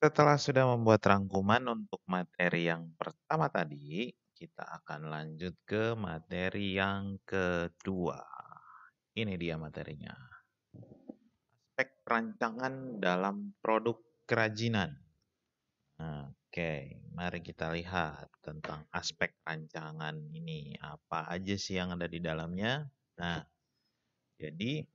Setelah sudah membuat rangkuman untuk materi yang pertama tadi, kita akan lanjut ke materi yang kedua. Ini dia materinya. Aspek perancangan dalam produk kerajinan. Oke, mari kita lihat tentang aspek rancangan ini. Apa aja sih yang ada di dalamnya? Nah, jadi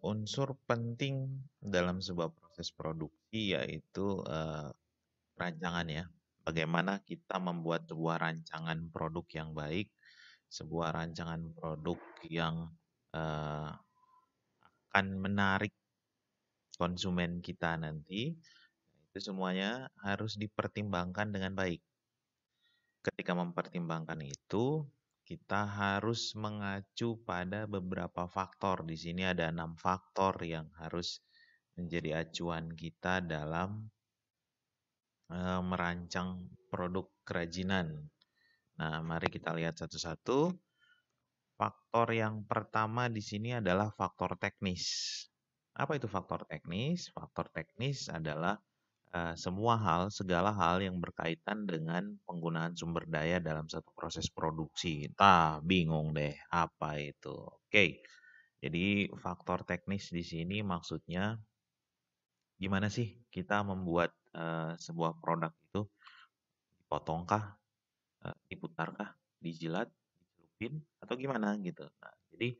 unsur penting dalam sebuah proses produksi yaitu rancangan ya. Bagaimana kita membuat sebuah rancangan produk yang baik, sebuah rancangan produk yang eh, akan menarik konsumen kita nanti, itu semuanya harus dipertimbangkan dengan baik. Ketika mempertimbangkan itu, kita harus mengacu pada beberapa faktor. Di sini ada 6 faktor yang harus menjadi acuan kita dalam merancang produk kerajinan. Nah, mari kita lihat satu-satu. Faktor yang pertama di sini adalah faktor teknis. Apa itu faktor teknis? Faktor teknis adalah semua hal, segala hal yang berkaitan dengan penggunaan sumber daya dalam satu proses produksi. Bingung deh, apa itu? Oke, jadi faktor teknis di sini maksudnya gimana sih kita membuat sebuah produk itu dipotongkah, diputarkah, dijilat, dicelupin, atau gimana gitu. Nah, jadi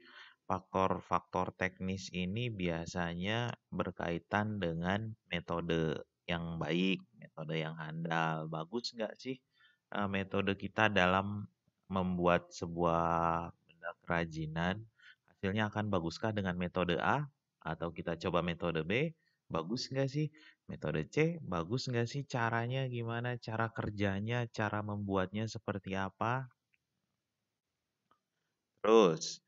faktor-faktor teknis ini biasanya berkaitan dengan metode yang baik, metode yang handal. Bagus nggak sih metode kita dalam membuat sebuah benda kerajinan? Hasilnya akan baguskah dengan metode A? Atau kita coba metode B? Bagus nggak sih? Metode C, bagus nggak sih caranya gimana? Cara kerjanya, cara membuatnya seperti apa? Terus,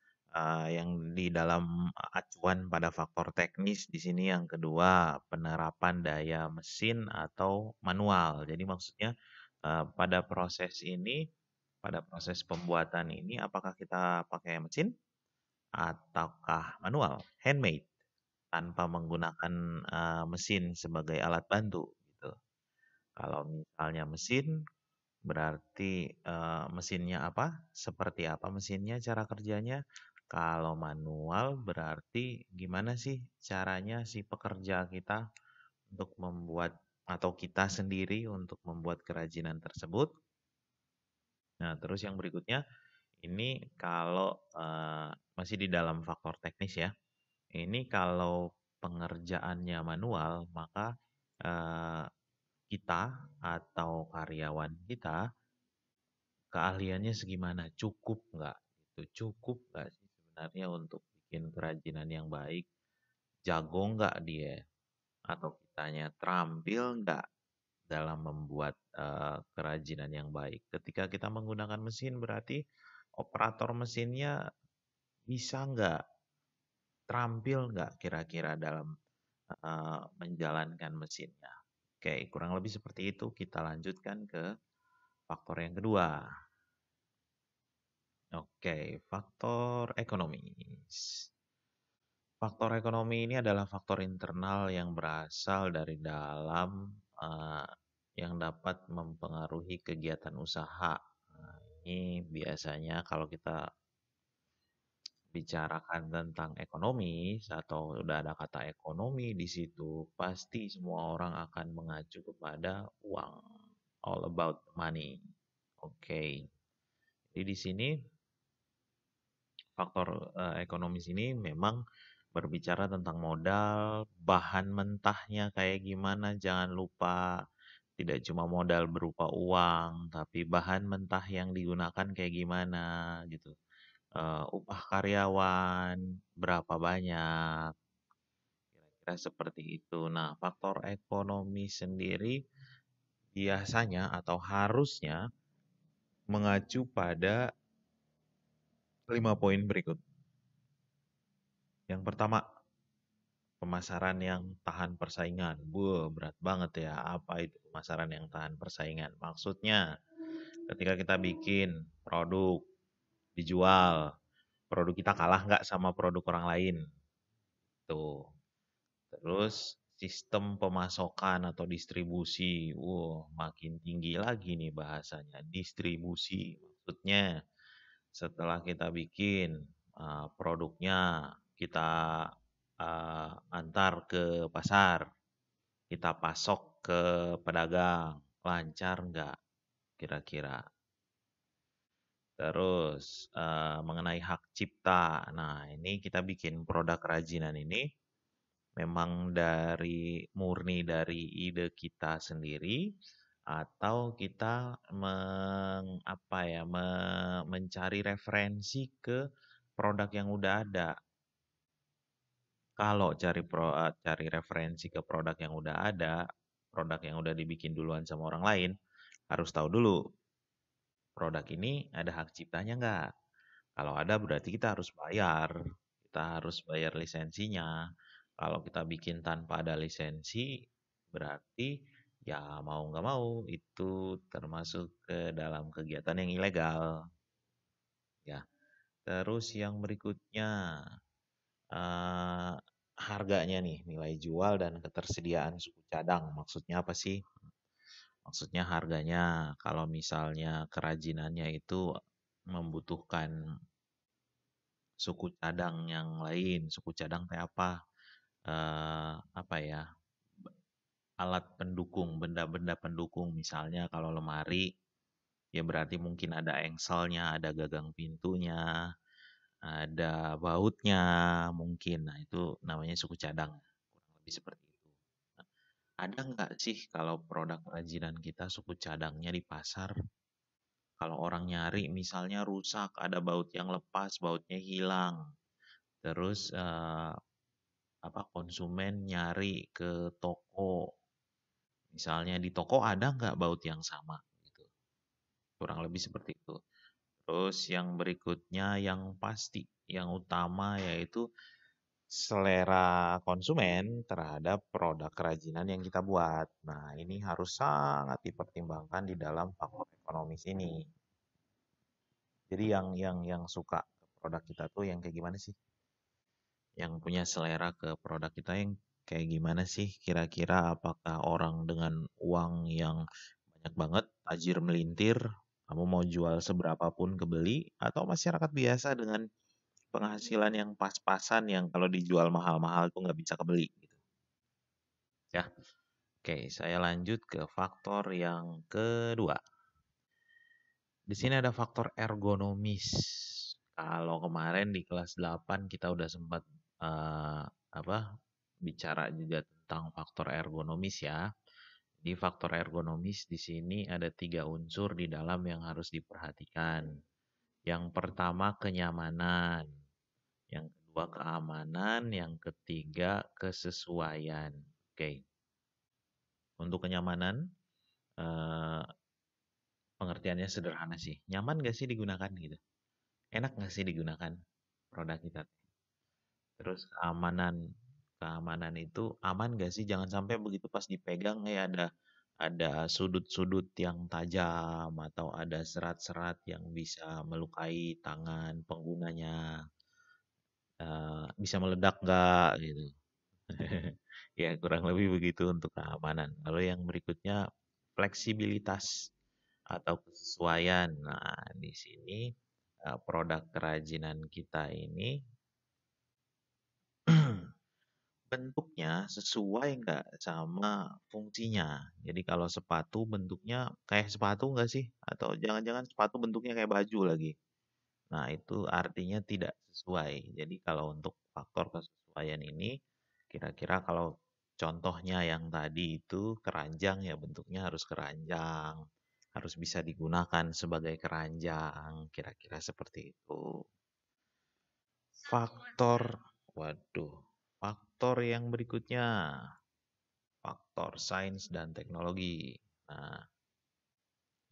yang di dalam acuan pada faktor teknis di sini yang kedua, penerapan daya mesin atau manual. Jadi maksudnya, pada proses ini, pada proses pembuatan ini apakah kita pakai mesin ataukah manual, handmade, tanpa menggunakan, mesin sebagai alat bantu gitu. Kalau misalnya mesin, berarti mesinnya apa? Seperti apa mesinnya, cara kerjanya? Kalau manual berarti gimana sih caranya si pekerja kita untuk membuat atau kita sendiri untuk membuat kerajinan tersebut? Nah, terus yang berikutnya ini kalau masih di dalam faktor teknis ya. Ini kalau pengerjaannya manual, maka eh, kita atau karyawan kita keahliannya segimana? Cukup nggak? Itu cukup nggak sih sebenarnya untuk bikin kerajinan yang baik? Jago nggak dia? Atau kitanya terampil nggak dalam membuat kerajinan yang baik? Ketika kita menggunakan mesin berarti operator mesinnya bisa nggak? Terampil nggak kira-kira dalam menjalankan mesinnya? Oke, kurang lebih seperti itu. Kita lanjutkan ke faktor yang kedua. Oke, faktor ekonomis. Faktor ekonomi ini adalah faktor internal yang berasal dari dalam eh, yang dapat mempengaruhi kegiatan usaha. Nah, ini biasanya kalau kita bicarakan tentang ekonomi atau udah ada kata ekonomi di situ, pasti semua orang akan mengacu kepada uang. All about money. Oke. Jadi di sini faktor ekonomis ini memang berbicara tentang modal, bahan mentahnya kayak gimana, jangan lupa tidak cuma modal berupa uang, tapi bahan mentah yang digunakan kayak gimana gitu. Upah karyawan berapa banyak, kira-kira seperti itu. Nah, faktor ekonomi sendiri biasanya atau harusnya mengacu pada 5 poin berikut. Yang pertama, pemasaran yang tahan persaingan. Berat banget ya. Apa itu pemasaran yang tahan persaingan? Maksudnya, ketika kita bikin produk, dijual, produk kita kalah nggak sama produk orang lain? Tuh. Terus, sistem pemasokan atau distribusi. Makin tinggi lagi nih bahasanya. Distribusi. Maksudnya setelah kita bikin produknya, kita antar ke pasar, kita pasok ke pedagang. Lancar nggak kira-kira? Terus mengenai hak cipta. Nah, ini kita bikin produk kerajinan ini memang murni dari ide kita sendiri atau kita mencari referensi ke produk yang udah ada. Kalau cari referensi ke produk yang udah ada, produk yang udah dibikin duluan sama orang lain, harus tahu dulu produk ini ada hak ciptanya nggak. Kalau ada berarti kita harus bayar. Kita harus bayar lisensinya. Kalau kita bikin tanpa ada lisensi, berarti ya mau nggak mau itu termasuk ke dalam kegiatan yang ilegal. Ya. Terus yang berikutnya, eh, harganya nih, nilai jual dan ketersediaan suku cadang. Maksudnya apa sih? Maksudnya harganya, kalau misalnya kerajinannya itu membutuhkan suku cadang yang lain. Suku cadang kayak apa? Apa ya? Alat pendukung, benda-benda pendukung. Misalnya kalau lemari, ya berarti mungkin ada engselnya, ada gagang pintunya, ada bautnya mungkin. Nah, itu namanya suku cadang. Kurang lebih seperti itu. Nah, ada nggak sih kalau produk kerajinan kita suku cadangnya di pasar? Kalau orang nyari misalnya rusak, ada baut yang lepas, bautnya hilang. Terus konsumen nyari ke toko. Misalnya di toko ada nggak baut yang sama gitu. Kurang lebih seperti itu. Terus yang berikutnya yang pasti, yang utama yaitu selera konsumen terhadap produk kerajinan yang kita buat. Nah, ini harus sangat dipertimbangkan di dalam faktor ekonomis ini. Jadi yang suka produk kita tuh yang kayak gimana sih? Yang punya selera ke produk kita yang kayak gimana sih? Kira-kira apakah orang dengan uang yang banyak banget, tajir melintir, kamu mau jual seberapa pun kebeli, atau masyarakat biasa dengan penghasilan yang pas-pasan yang kalau dijual mahal-mahal tuh nggak bisa kebeli gitu. Ya, oke, saya lanjut ke faktor yang kedua. Di sini ada faktor ergonomis. Kalau kemarin di kelas 8 kita udah sempat eh, apa bicara juga tentang faktor ergonomis ya. Di faktor ergonomis di sini ada 3 unsur di dalam yang harus diperhatikan. Yang pertama kenyamanan, yang kedua keamanan, yang ketiga kesesuaian. Oke, untuk kenyamanan eh, pengertiannya sederhana sih. Nyaman gak sih digunakan gitu? Enak gak sih digunakan produk kita? Terus keamanan itu aman gak sih? Jangan sampai begitu pas dipegang ada sudut-sudut yang tajam atau ada serat-serat yang bisa melukai tangan penggunanya. Bisa meledak nggak gitu. Ya kurang lebih begitu untuk keamanan. Lalu yang berikutnya fleksibilitas atau kesesuaian. Nah, di sini produk kerajinan kita ini bentuknya sesuai nggak sama fungsinya. Jadi kalau sepatu bentuknya kayak sepatu nggak sih? Atau jangan-jangan sepatu bentuknya kayak baju lagi. Nah, itu artinya tidak sesuai. Jadi kalau untuk faktor kesesuaian ini, kira-kira kalau contohnya yang tadi itu keranjang ya bentuknya harus keranjang. Harus bisa digunakan sebagai keranjang. Kira-kira seperti itu. Faktor, waduh, faktor yang berikutnya, faktor sains dan teknologi. Nah,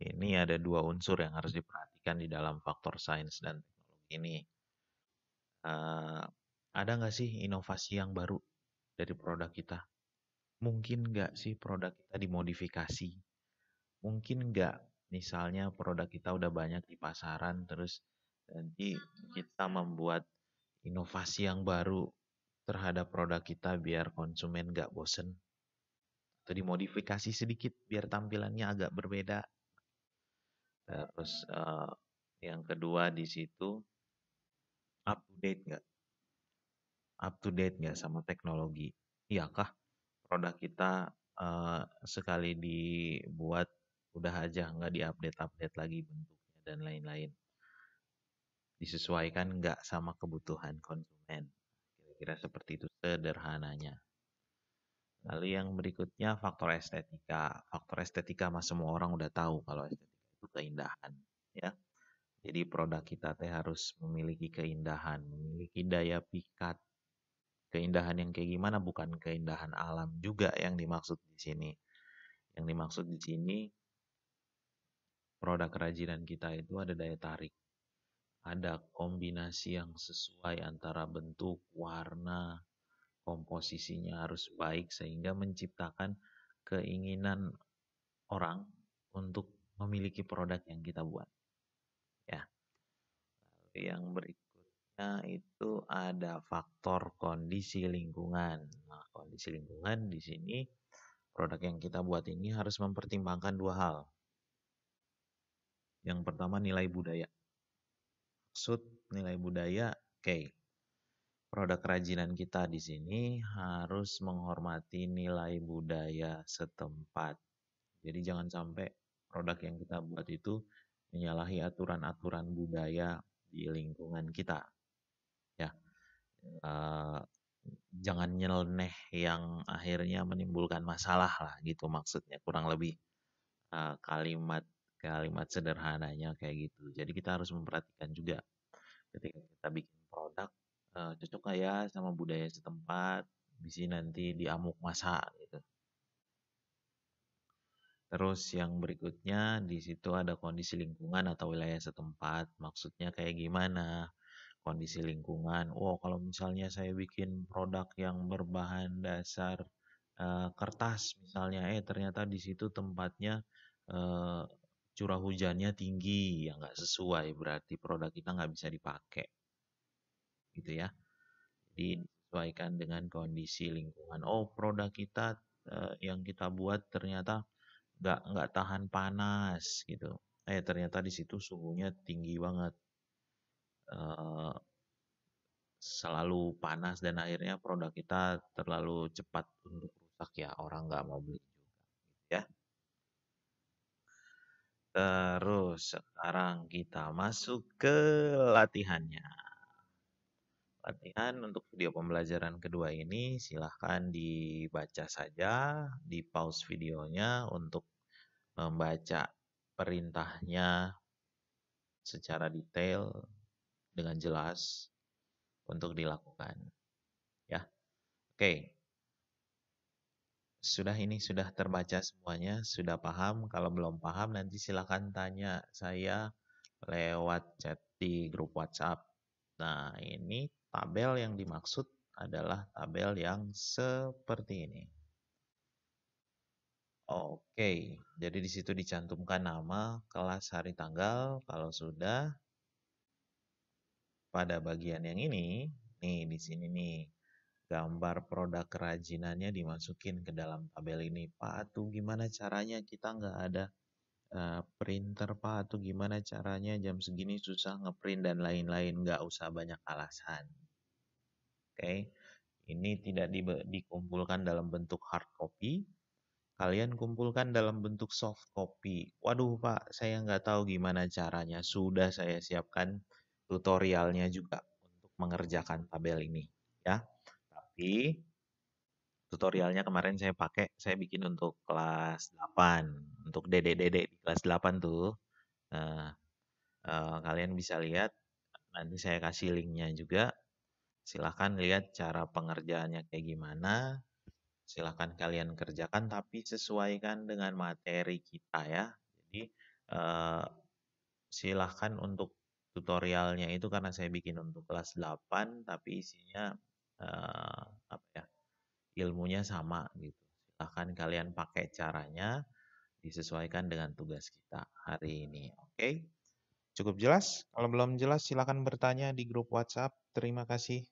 ini ada 2 unsur yang harus diperhatikan di dalam faktor sains dan teknologi ini. Eh, ada nggak sih inovasi yang baru dari produk kita? Mungkin nggak sih produk kita dimodifikasi? Mungkin nggak misalnya produk kita udah banyak di pasaran terus nanti kita membuat inovasi yang baru terhadap produk kita biar konsumen nggak bosen. atau dimodifikasi sedikit biar tampilannya agak berbeda. Terus yang kedua di situ up to date nggak? Up to date nggak sama teknologi? Iyakah produk kita sekali dibuat udah aja nggak diupdate-update lagi bentuknya dan lain-lain? Disesuaikan nggak sama kebutuhan konsumen? Kira-kira seperti itu sederhananya. Lalu yang berikutnya faktor estetika. Faktor estetika mah semua orang udah tahu kalau estetika itu keindahan, ya. Jadi produk kita teh harus memiliki keindahan, memiliki daya pikat. Keindahan yang kayak gimana? Bukan keindahan alam juga yang dimaksud di sini. Yang dimaksud di sini produk kerajinan kita itu ada daya tarik. Ada kombinasi yang sesuai antara bentuk, warna, komposisinya harus baik sehingga menciptakan keinginan orang untuk memiliki produk yang kita buat. Ya. Yang berikutnya itu ada faktor kondisi lingkungan. Nah, kondisi lingkungan di sini produk yang kita buat ini harus mempertimbangkan dua hal. Yang pertama nilai budaya. Maksud nilai budaya, oke. Produk kerajinan kita di sini harus menghormati nilai budaya setempat. Jadi jangan sampai produk yang kita buat itu menyalahi aturan-aturan budaya di lingkungan kita. Ya, jangan nyeleneh yang akhirnya menimbulkan masalah lah gitu maksudnya kurang lebih kalimat kalimat sederhananya kayak gitu. Jadi kita harus memperhatikan juga ketika kita bikin produk cocok nggak ya sama budaya setempat, bisa nanti diamuk masa gitu. Terus yang berikutnya di situ ada kondisi lingkungan atau wilayah setempat. Maksudnya kayak gimana? Kondisi lingkungan. Oh, kalau misalnya saya bikin produk yang berbahan dasar kertas misalnya, ternyata di situ tempatnya eh, curah hujannya tinggi, ya nggak sesuai. Berarti produk kita nggak bisa dipakai, gitu ya. Jadi disesuaikan dengan kondisi lingkungan. Oh, produk kita yang kita buat ternyata nggak tahan panas gitu. Ternyata di situ suhunya tinggi banget, eh, selalu panas dan akhirnya produk kita terlalu cepat untuk rusak ya orang nggak mau beli juga, ya. Terus sekarang kita masuk ke latihannya. Latihan untuk video pembelajaran kedua ini silahkan dibaca saja, di pause videonya untuk membaca perintahnya secara detail dengan jelas untuk dilakukan. Ya, oke. Sudah terbaca semuanya, sudah paham. Kalau belum paham nanti silahkan tanya saya lewat chat di grup WhatsApp. Nah, ini tabel yang dimaksud adalah tabel yang seperti ini. Oke, jadi di situ dicantumkan nama, kelas, hari, tanggal. Kalau sudah, pada bagian yang ini, nih di sini nih, gambar produk kerajinannya dimasukin ke dalam tabel ini. Pak, tuh gimana caranya kita nggak ada printer Pak, tuh gimana caranya jam segini susah ngeprint dan lain-lain. Nggak usah banyak alasan. Oke, ini tidak dikumpulkan dalam bentuk hard copy. Kalian kumpulkan dalam bentuk soft copy. Waduh Pak, saya nggak tahu gimana caranya. Sudah saya siapkan tutorialnya juga untuk mengerjakan tabel ini. Ya, tapi tutorialnya kemarin saya bikin untuk kelas 8. Untuk dedek-dedek di kelas 8 tuh. Nah, kalian bisa lihat, nanti saya kasih linknya juga. Silahkan lihat cara pengerjaannya kayak gimana. Silahkan kalian kerjakan, tapi sesuaikan dengan materi kita ya. Jadi, silahkan untuk tutorialnya itu karena saya bikin untuk kelas 8, tapi isinya apa ya, ilmunya sama gitu. Silahkan kalian pakai caranya, disesuaikan dengan tugas kita hari ini. Oke, cukup jelas? Kalau belum jelas silahkan bertanya di grup WhatsApp. Terima kasih.